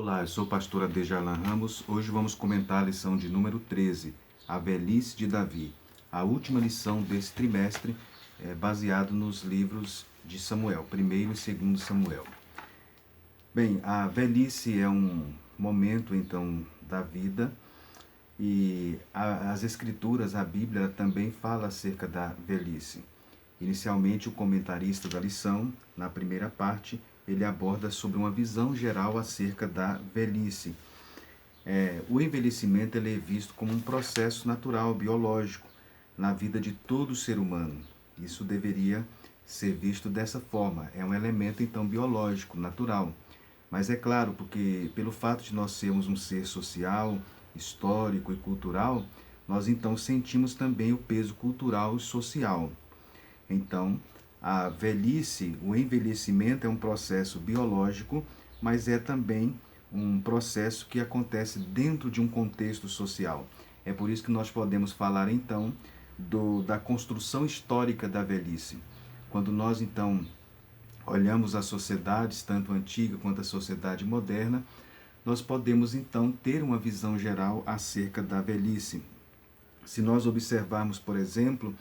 Olá, eu sou o pastor Adejalan Ramos. Hoje vamos comentar a lição de número 13, a velhice de Davi. A última lição desse trimestre é baseado nos livros de Samuel, 1º e 2º Samuel. Bem, a velhice é um momento, então, da vida e as escrituras, a Bíblia também fala acerca da velhice. Inicialmente, o comentarista da lição, na primeira parte, ele aborda sobre uma visão geral acerca da velhice. O envelhecimento ele é visto como um processo natural, biológico, na vida de todo ser humano. Isso deveria ser visto dessa forma. É um elemento, então, biológico, natural. Mas é claro, porque pelo fato de nós sermos um ser social, histórico e cultural, nós então sentimos também o peso cultural e social. Então, a velhice, o envelhecimento é um processo biológico, mas é também um processo que acontece dentro de um contexto social. É por isso que nós podemos falar então da construção histórica da velhice. Quando nós então olhamos as sociedades, tanto antiga quanto a sociedade moderna, nós podemos então ter uma visão geral acerca da velhice. Se nós observarmos, por exemplo,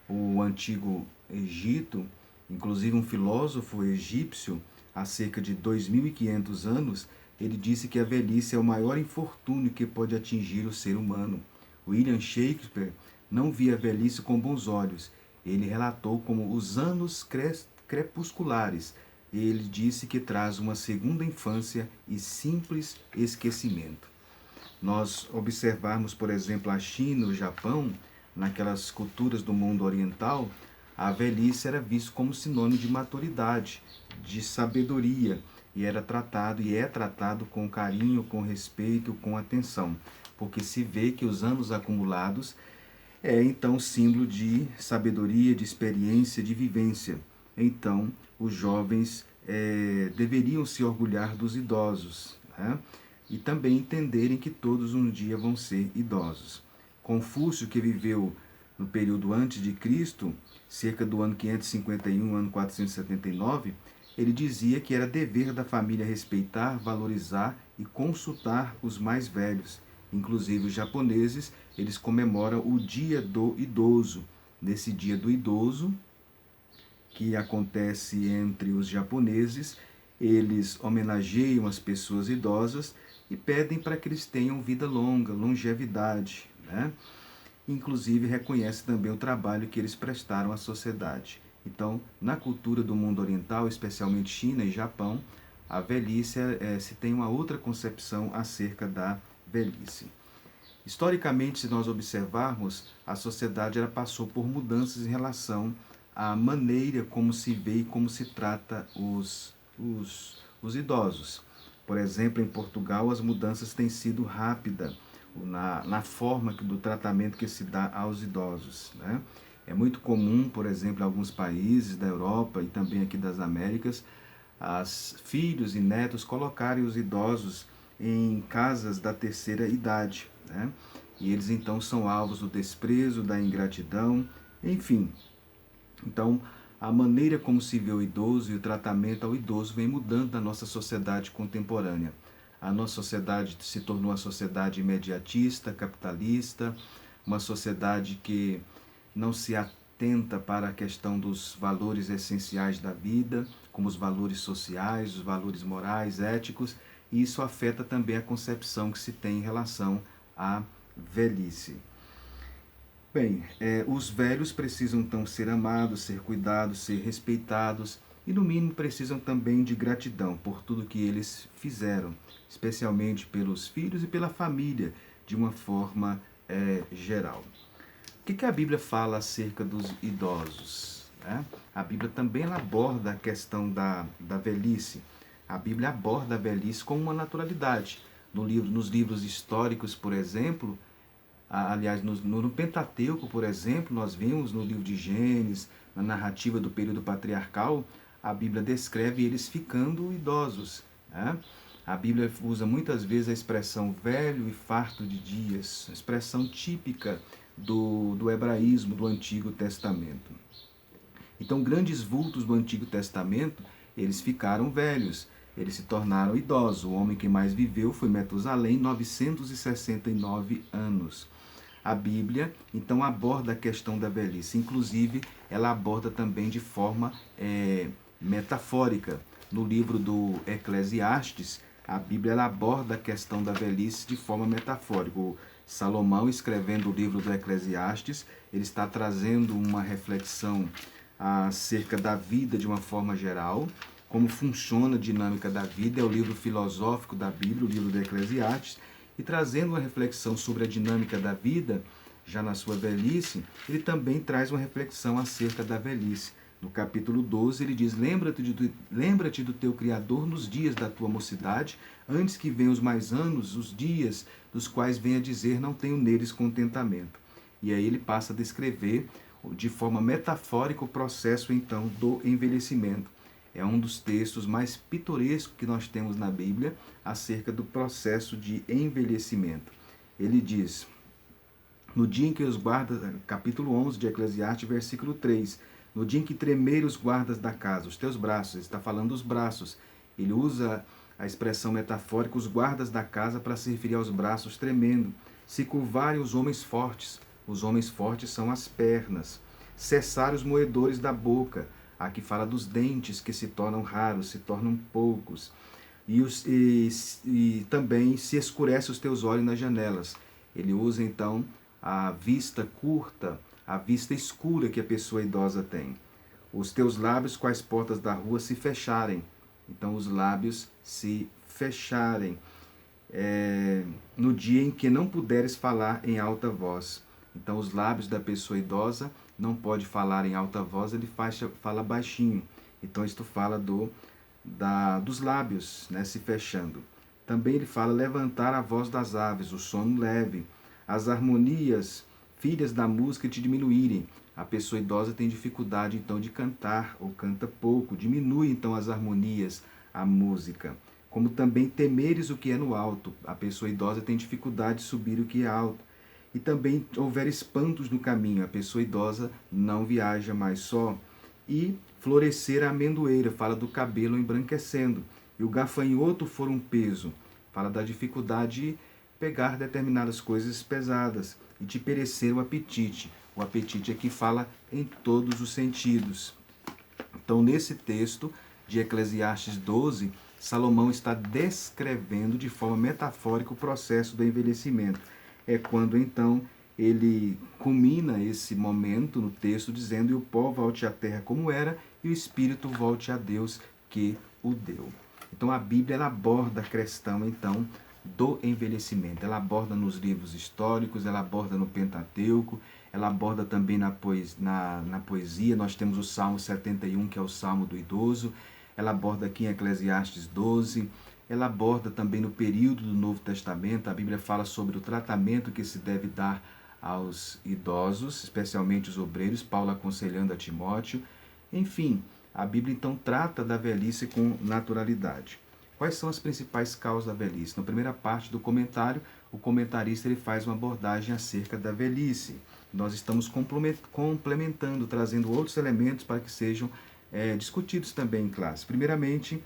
o antigo Egito, inclusive um filósofo egípcio, há cerca de 2.500 anos, ele disse que a velhice é o maior infortúnio que pode atingir o ser humano. William Shakespeare não via a velhice com bons olhos. Ele relatou como os anos crepusculares. Ele disse que traz uma segunda infância e simples esquecimento. Nós observarmos, por exemplo, a China, o Japão, naquelas culturas do mundo oriental, a velhice era vista como sinônimo de maturidade, de sabedoria, e era tratado e é tratado com carinho, com respeito, com atenção, porque se vê que os anos acumulados é então símbolo de sabedoria, de experiência, de vivência. Então, os jovens deveriam se orgulhar dos idosos, né? E também entenderem que todos um dia vão ser idosos. Confúcio, que viveu no período antes de Cristo, cerca do ano 551, ano 479, ele dizia que era dever da família respeitar, valorizar e consultar os mais velhos. Inclusive os japoneses, eles comemoram o Dia do Idoso. Nesse Dia do Idoso, que acontece entre os japoneses, eles homenageiam as pessoas idosas e pedem para que eles tenham vida longa, longevidade, né? Inclusive reconhece também o trabalho que eles prestaram à sociedade. Então, na cultura do mundo oriental, especialmente China e Japão, a velhice se tem uma outra concepção acerca da velhice. Historicamente, se nós observarmos, a sociedade ela passou por mudanças em relação à maneira como se vê e como se trata os idosos. Por exemplo, em Portugal, as mudanças têm sido rápidas na forma do tratamento que se dá aos idosos, né? É muito comum, por exemplo, em alguns países da Europa e também aqui das Américas, as filhos e netos colocarem os idosos em casas da terceira idade, né? E eles então são alvos do desprezo, da ingratidão, enfim. Então, a maneira como se vê o idoso e o tratamento ao idoso vem mudando na nossa sociedade contemporânea. A nossa sociedade se tornou uma sociedade imediatista, capitalista, uma sociedade que não se atenta para a questão dos valores essenciais da vida, como os valores sociais, os valores morais, éticos, e isso afeta também a concepção que se tem em relação à velhice. Bem, os velhos precisam então ser amados, ser cuidados, ser respeitados e no mínimo precisam também de gratidão por tudo que eles fizeram, especialmente pelos filhos e pela família de uma forma geral. O que a Bíblia fala acerca dos idosos, né? A Bíblia também aborda a questão da velhice. A Bíblia aborda a velhice com uma naturalidade. Nos livros históricos, por exemplo, aliás, no Pentateuco, por exemplo, nós vemos no livro de Gênesis, na narrativa do período patriarcal, a Bíblia descreve eles ficando idosos, né? A Bíblia usa muitas vezes a expressão velho e farto de dias, expressão típica do hebraísmo do Antigo Testamento. Então, grandes vultos do Antigo Testamento, eles ficaram velhos. eles se tornaram idosos. O homem que mais viveu foi Metusalém, 969 anos. A Bíblia, então, aborda a questão da velhice. Inclusive, ela aborda também de forma metafórica. No livro do Eclesiastes, a Bíblia ela aborda a questão da velhice de forma metafórica. O Salomão, escrevendo o livro do Eclesiastes, ele está trazendo uma reflexão acerca da vida de uma forma geral, como funciona a dinâmica da vida. É o livro filosófico da Bíblia, o livro do Eclesiastes, e trazendo uma reflexão sobre a dinâmica da vida, já na sua velhice, ele também traz uma reflexão acerca da velhice. No capítulo 12, ele diz: lembra-te do teu Criador nos dias da tua mocidade, antes que venham os mais anos, os dias dos quais venha dizer, não tenho neles contentamento. E aí ele passa a descrever de forma metafórica o processo, então, do envelhecimento. É um dos textos mais pitorescos que nós temos na Bíblia acerca do processo de envelhecimento. Ele diz, no dia em que os guardas, capítulo 11 de Eclesiastes, versículo 3, no dia em que tremerem os guardas da casa, os teus braços, ele está falando dos braços, ele usa a expressão metafórica, os guardas da casa, para se referir aos braços tremendo, se curvarem os homens fortes são as pernas, cessar os moedores da boca. Aqui fala dos dentes que se tornam raros, se tornam poucos. E também se escurece os teus olhos nas janelas. Ele usa então a vista curta, a vista escura que a pessoa idosa tem. Os teus lábios, quais portas da rua, se fecharem. Então os lábios se fecharem. No dia em que não puderes falar em alta voz. Então os lábios da pessoa idosa não pode falar em alta voz, ele fala baixinho. Então isto fala dos lábios, né, se fechando. Também ele fala levantar a voz das aves, o sono leve, as harmonias, filhas da música, te diminuírem. A pessoa idosa tem dificuldade então de cantar ou canta pouco, diminui então as harmonias, a música. Como também temeres o que é no alto. A pessoa idosa tem dificuldade de subir o que é alto. E também houver espantos no caminho, a pessoa idosa não viaja mais só. E florescer a amendoeira, fala do cabelo embranquecendo. E o gafanhoto for um peso, fala da dificuldade de pegar determinadas coisas pesadas. E de perecer o apetite. O apetite aqui fala em todos os sentidos. Então, nesse texto de Eclesiastes 12, Salomão está descrevendo de forma metafórica o processo do envelhecimento. É quando então ele culmina esse momento no texto dizendo: e o pó volte à terra como era, e o espírito volte a Deus que o deu. Então a Bíblia ela aborda a questão então do envelhecimento. Ela aborda nos livros históricos, ela aborda no Pentateuco, ela aborda também na poesia. Nós temos o Salmo 71, que é o Salmo do Idoso. Ela aborda aqui em Eclesiastes 12. Ela aborda também no período do Novo Testamento. A Bíblia fala sobre o tratamento que se deve dar aos idosos, especialmente os obreiros, Paulo aconselhando a Timóteo. Enfim, a Bíblia então trata da velhice com naturalidade. Quais são as principais causas da velhice? Na primeira parte do comentário, o comentarista ele faz uma abordagem acerca da velhice. Nós estamos complementando, trazendo outros elementos para que sejam discutidos também em classe. Primeiramente,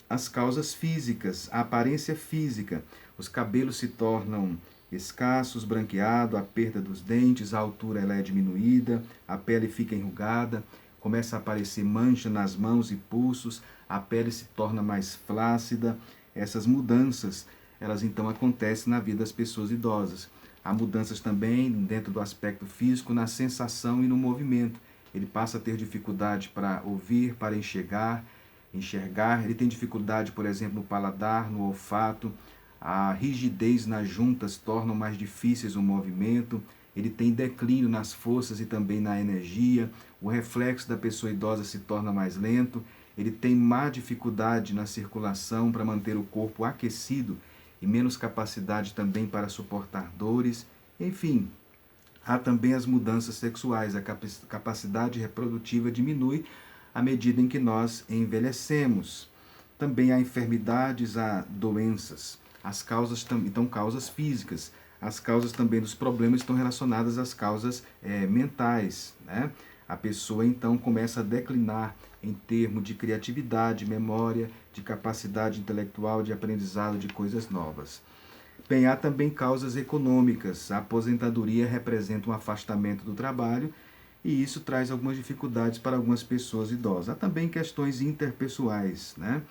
as causas físicas, a aparência física. Os cabelos se tornam escassos, branqueados, a perda dos dentes, a altura ela é diminuída, a pele fica enrugada, começa a aparecer mancha nas mãos e pulsos, a pele se torna mais flácida. Essas mudanças, elas então acontecem na vida das pessoas idosas. Há mudanças também dentro do aspecto físico, na sensação e no movimento. Ele passa a ter dificuldade para ouvir, para enxergar, ele tem dificuldade, por exemplo, no paladar, no olfato, a rigidez nas juntas torna mais difíceis o movimento, ele tem declínio nas forças e também na energia, o reflexo da pessoa idosa se torna mais lento, ele tem má dificuldade na circulação para manter o corpo aquecido e menos capacidade também para suportar dores, enfim. Há também as mudanças sexuais, a capacidade reprodutiva diminui à medida em que nós envelhecemos. Também há enfermidades, há doenças. As causas, então, causas físicas. As causas também dos problemas estão relacionadas às causas mentais, né? A pessoa então começa a declinar em termos de criatividade, memória, de capacidade intelectual, de aprendizado de coisas novas. Bem, há também causas econômicas. A aposentadoria representa um afastamento do trabalho e isso traz algumas dificuldades para algumas pessoas idosas. Há também questões interpessoais, né?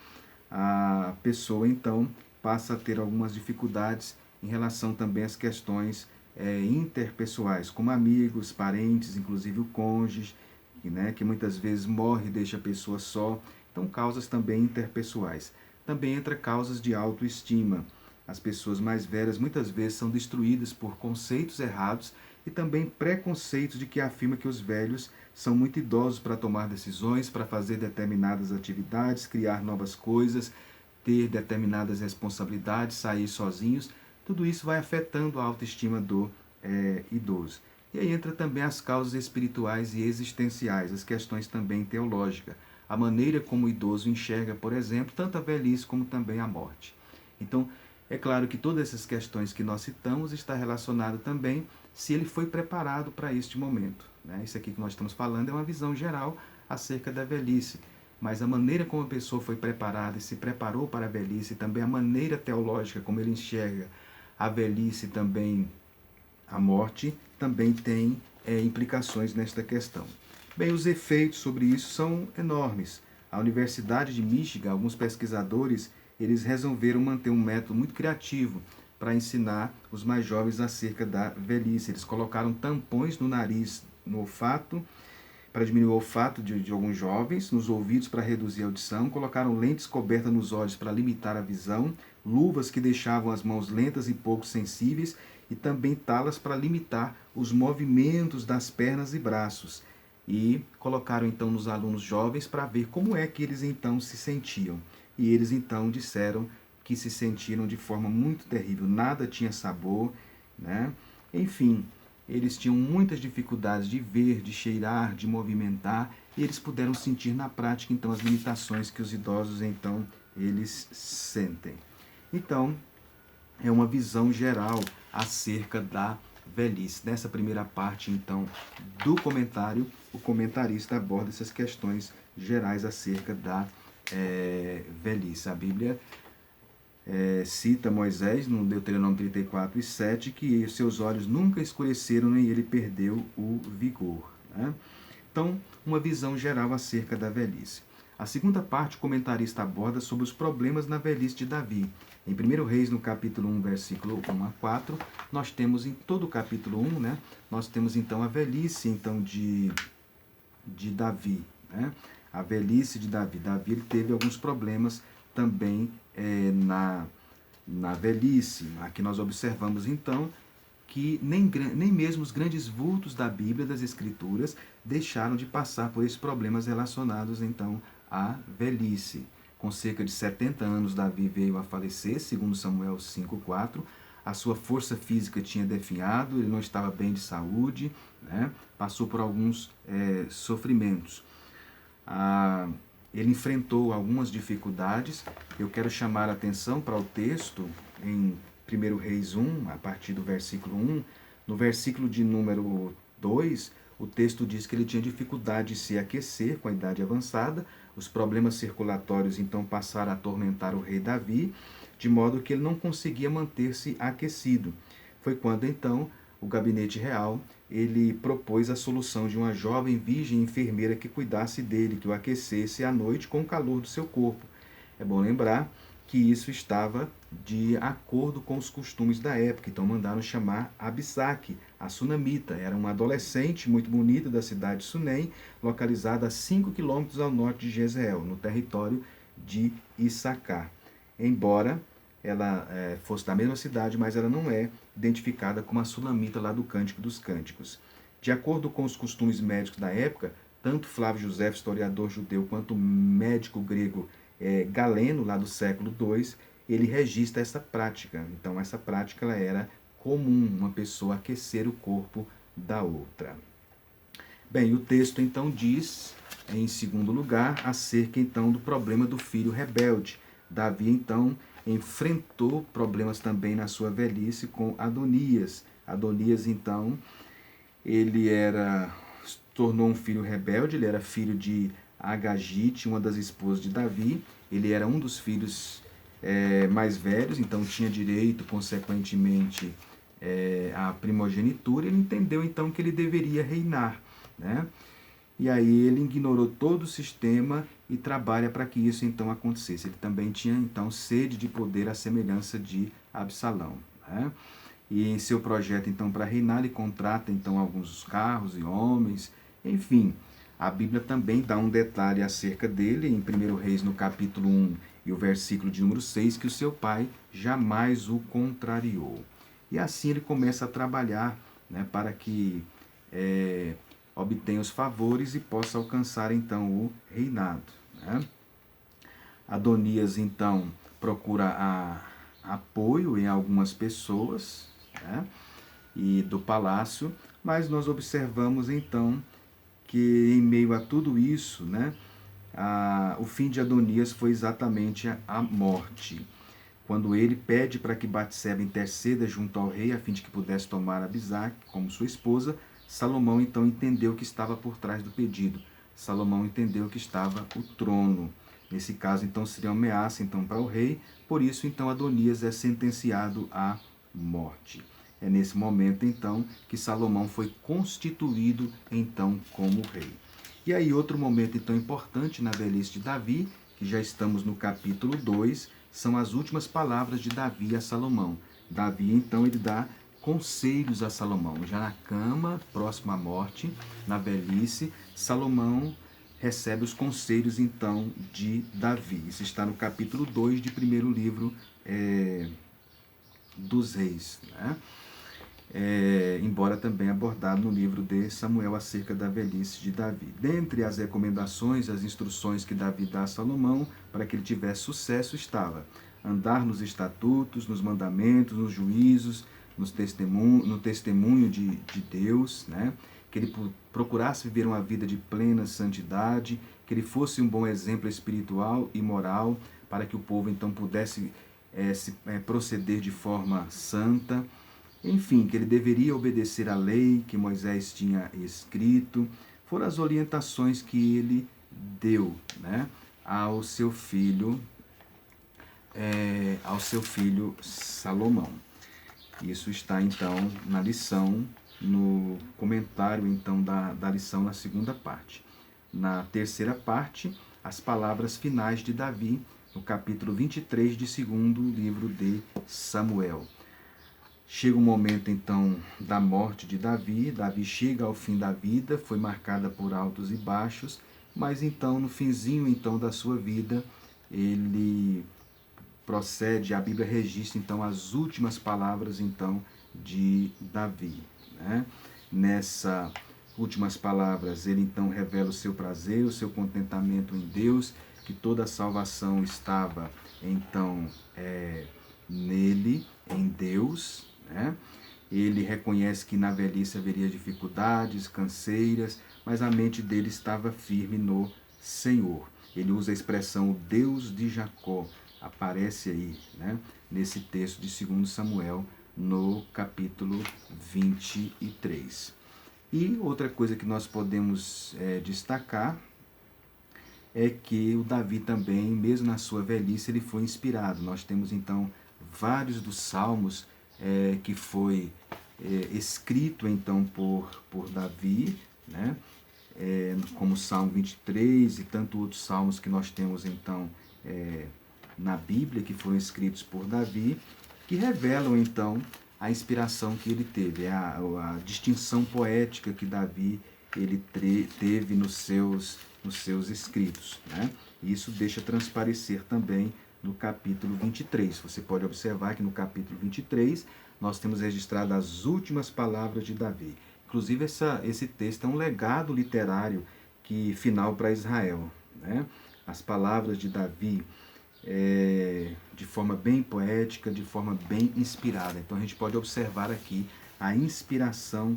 A pessoa, então, passa a ter algumas dificuldades em relação também às questões interpessoais, como amigos, parentes, inclusive o cônjuge, né, que muitas vezes morre e deixa a pessoa só. Então, causas também interpessoais. Também entra causas de autoestima. As pessoas mais velhas muitas vezes são destruídas por conceitos errados e também preconceitos de que afirma que os velhos são muito idosos para tomar decisões, para fazer determinadas atividades, criar novas coisas, ter determinadas responsabilidades, sair sozinhos. Tudo isso vai afetando a autoestima do idoso. E aí entra também as causas espirituais e existenciais, as questões também teológicas, a maneira como o idoso enxerga, por exemplo, tanto a velhice como também a morte. Então, é claro que todas essas questões que nós citamos está relacionado também se ele foi preparado para este momento. Né? Isso aqui que nós estamos falando é uma visão geral acerca da velhice, mas a maneira como a pessoa foi preparada e se preparou para a velhice, também a maneira teológica como ele enxerga a velhice, também a morte, também tem implicações nesta questão. Bem, os efeitos sobre isso são enormes. A Universidade de Michigan, alguns pesquisadores, eles resolveram manter um método muito criativo para ensinar os mais jovens acerca da velhice. Eles colocaram tampões no nariz, no olfato, para diminuir o olfato de alguns jovens, nos ouvidos para reduzir a audição, colocaram lentes cobertas nos olhos para limitar a visão, luvas que deixavam as mãos lentas e pouco sensíveis e também talas para limitar os movimentos das pernas e braços. E colocaram então nos alunos jovens para ver como é que eles então se sentiam. E eles então disseram que se sentiram de forma muito terrível, nada tinha sabor, né? Enfim, eles tinham muitas dificuldades de ver, de cheirar, de movimentar, e eles puderam sentir na prática então as limitações que os idosos então eles sentem. Então, é uma visão geral acerca da velhice. Nessa primeira parte, então, do comentário, o comentarista aborda essas questões gerais acerca da velhice. A Bíblia cita Moisés, no Deuteronômio 34:7, que seus olhos nunca escureceram nem ele perdeu o vigor. Né? Então, uma visão geral acerca da velhice. A segunda parte, o comentarista aborda sobre os problemas na velhice de Davi. Em 1 Reis, no capítulo 1, versículo 1 a 4, nós temos em todo o capítulo 1, né, nós temos então a velhice então, de Davi. Né? A velhice de Davi. Davi ele teve alguns problemas também na velhice. Aqui nós observamos então que nem mesmo os grandes vultos da Bíblia, das Escrituras, deixaram de passar por esses problemas relacionados então à velhice. Com cerca de 70 anos, Davi veio a falecer, segundo Samuel 5:4. A sua força física tinha definhado, ele não estava bem de saúde, né? Passou por alguns sofrimentos. Ele enfrentou algumas dificuldades. Eu quero chamar a atenção para o texto em 1 Reis 1, a partir do versículo 1. No versículo de número 2, o texto diz que ele tinha dificuldade de se aquecer com a idade avançada. Os problemas circulatórios então passaram a atormentar o rei Davi, de modo que ele não conseguia manter-se aquecido. Foi quando então o gabinete real ele propôs a solução de uma jovem virgem enfermeira que cuidasse dele, que o aquecesse à noite com o calor do seu corpo. É bom lembrar que isso estava de acordo com os costumes da época, então mandaram chamar Abissaque, a sunamita. Era uma adolescente muito bonita da cidade de Sunem, localizada a 5 quilômetros ao norte de Jezreel, no território de Issacar. Embora ela fosse da mesma cidade, mas ela não é identificada como a sulamita lá do Cântico dos Cânticos. De acordo com os costumes médicos da época, tanto Flávio José, historiador judeu, quanto o médico grego Galeno, lá do século II, ele registra essa prática. Então, essa prática ela era comum, uma pessoa aquecer o corpo da outra. Bem, o texto então diz, em segundo lugar, acerca então do problema do filho rebelde. Davi então enfrentou problemas também na sua velhice com Adonias. Adonias então, ele era tornou um filho rebelde. Ele era filho de Agagite, uma das esposas de Davi. Ele era um dos filhos mais velhos, então tinha direito, consequentemente, à primogenitura. Ele entendeu então que ele deveria reinar, né? E aí ele ignorou todo o sistema e trabalha para que isso então acontecesse. Ele também tinha então sede de poder à semelhança de Absalão, né? E em seu projeto então para reinar, ele contrata então alguns carros e homens, enfim. A Bíblia também dá um detalhe acerca dele em 1 Reis, no capítulo 1 e o versículo de número 6, que o seu pai jamais o contrariou. E assim ele começa a trabalhar, né, para que obtenha os favores e possa alcançar então o reinado, né? Adonias então procura apoio em algumas pessoas, né, e do palácio, mas nós observamos então que em meio a tudo isso, né, o fim de Adonias foi exatamente a morte. Quando ele pede para que Batseba interceda junto ao rei a fim de que pudesse tomar Abisaque como sua esposa, Salomão então entendeu que estava por trás do pedido. Salomão entendeu que estava o trono. Nesse caso, então, seria uma ameaça então, para o rei, por isso, então, Adonias é sentenciado à morte. É nesse momento, então, que Salomão foi constituído, então, como rei. E aí, outro momento, então, importante na velhice de Davi, que já estamos no capítulo 2, são as últimas palavras de Davi a Salomão. Davi, então, ele dá conselhos a Salomão. Já na cama, próximo à morte, na velhice, Salomão recebe os conselhos, então, de Davi. Isso está no capítulo 2 de primeiro livro dos Reis, né? Embora também abordado no livro de Samuel acerca da velhice de Davi. Dentre as recomendações, as instruções que Davi dá a Salomão para que ele tivesse sucesso estava andar nos estatutos, nos mandamentos, nos juízos, no testemunho de Deus, né? Que ele procurasse viver uma vida de plena santidade, que ele fosse um bom exemplo espiritual e moral para que o povo então pudesse proceder de forma santa. Enfim, que ele deveria obedecer à lei que Moisés tinha escrito. Foram as orientações que ele deu, né, ao seu filho Salomão. Isso está então na lição, no comentário então da lição na segunda parte. Na terceira parte, as palavras finais de Davi, no capítulo 23 de segundo livro de Samuel. Chega o momento, então, da morte de Davi. Davi chega ao fim da vida, foi marcada por altos e baixos, mas então, no finzinho então, da sua vida, ele procede, a Bíblia registra, então, as últimas palavras, então, de Davi, né? Nessas últimas palavras, ele, então, revela o seu prazer, o seu contentamento em Deus, que toda a salvação estava, então, nele, em Deus, né? Ele reconhece que na velhice haveria dificuldades, canseiras, mas a mente dele estava firme no Senhor. Ele usa a expressão o Deus de Jacó, aparece aí, né, nesse texto de 2 Samuel, no capítulo 23. E outra coisa que nós podemos destacar é que o Davi também, mesmo na sua velhice, ele foi inspirado. Nós temos então vários dos salmos que foi escrito então por Davi, né? Como o Salmo 23 e tantos outros salmos que nós temos então na Bíblia, que foram escritos por Davi, que revelam então a inspiração que ele teve, a distinção poética que Davi ele teve nos seus escritos, né? Isso deixa transparecer também no capítulo 23. Você pode observar que no capítulo 23 nós temos registrado as últimas palavras de Davi. Inclusive, esse texto é um legado literário final para Israel, né? As palavras de Davi, de forma bem poética, de forma bem inspirada. Então a gente pode observar aqui a inspiração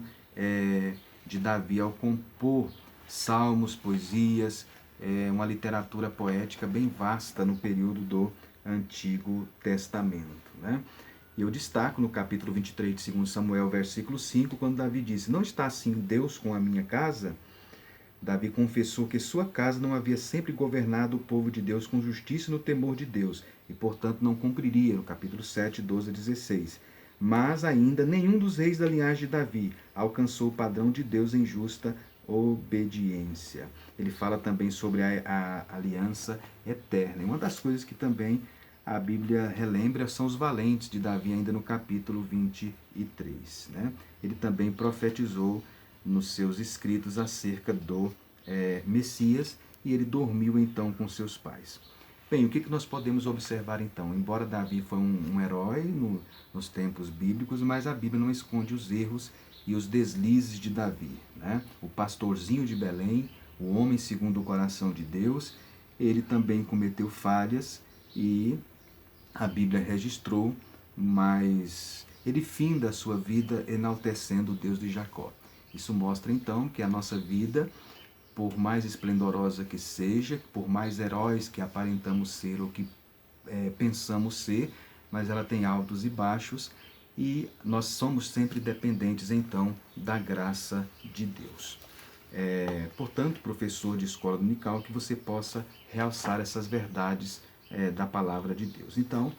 de Davi ao compor salmos, poesias, uma literatura poética bem vasta no período do Antigo Testamento, né? E eu destaco no capítulo 23 de 2 Samuel, versículo 5, quando Davi disse: não está assim Deus com a minha casa? Davi confessou que sua casa não havia sempre governado o povo de Deus com justiça e no temor de Deus, e portanto não cumpriria, no capítulo 7, 12 a 16. Mas ainda nenhum dos reis da linhagem de Davi alcançou o padrão de Deus em justa obediência. Ele fala também sobre a aliança eterna. E uma das coisas que também a Bíblia relembra são os valentes de Davi, ainda no capítulo 23. Né? Ele também profetizou nos seus escritos acerca do Messias, e ele dormiu então com seus pais. Bem, o que nós podemos observar então? Embora Davi foi um herói nos tempos bíblicos, mas a Bíblia não esconde os erros e os deslizes de Davi. Né? O pastorzinho de Belém, o homem segundo o coração de Deus, ele também cometeu falhas e a Bíblia registrou, mas ele finda a sua vida enaltecendo o Deus de Jacó. Isso mostra então que a nossa vida, por mais esplendorosa que seja, por mais heróis que aparentamos ser ou que pensamos ser, mas ela tem altos e baixos, e nós somos sempre dependentes então da graça de Deus. Portanto, professor de escola dominical, que você possa realçar essas verdades da palavra de Deus. Então,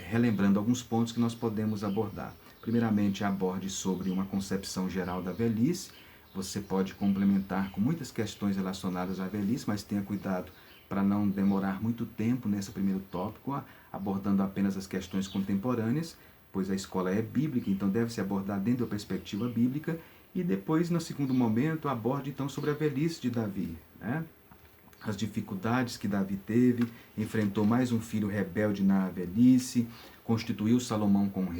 relembrando alguns pontos que nós podemos abordar. Primeiramente, aborde sobre uma concepção geral da velhice. Você pode complementar com muitas questões relacionadas à velhice, mas tenha cuidado para não demorar muito tempo nesse primeiro tópico, abordando apenas as questões contemporâneas, pois a escola é bíblica, então deve se abordar dentro da perspectiva bíblica. E depois, no segundo momento, aborde então sobre a velhice de Davi, né? As dificuldades que Davi teve, enfrentou mais um filho rebelde na velhice, constituiu Salomão como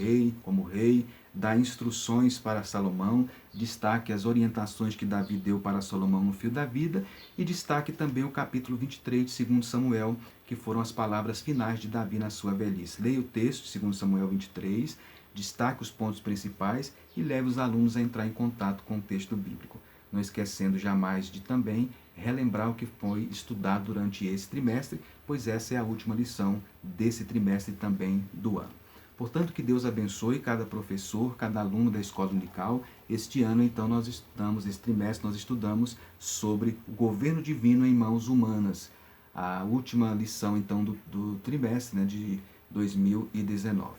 rei, dá instruções para Salomão, destaque as orientações que Davi deu para Salomão no fio da vida, e destaque também o capítulo 23 de 2 Samuel, que foram as palavras finais de Davi na sua velhice. Leia o texto de 2 Samuel 23, destaque os pontos principais e leve os alunos a entrar em contato com o texto bíblico. Não esquecendo jamais de também relembrar o que foi estudado durante esse trimestre, pois essa é a última lição desse trimestre também do ano. Portanto, que Deus abençoe cada professor, cada aluno da escola dominical. Este ano, então, esse trimestre, nós estudamos sobre o governo divino em mãos humanas. A última lição, então, do trimestre, né, de 2019.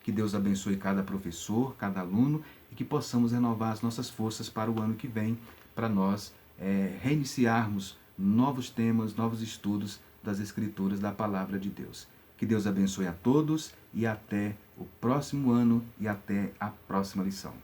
Que Deus abençoe cada professor, cada aluno, e que possamos renovar as nossas forças para o ano que vem, para nós reiniciarmos novos temas, novos estudos das Escrituras, da Palavra de Deus. Que Deus abençoe a todos e até o próximo ano e até a próxima lição.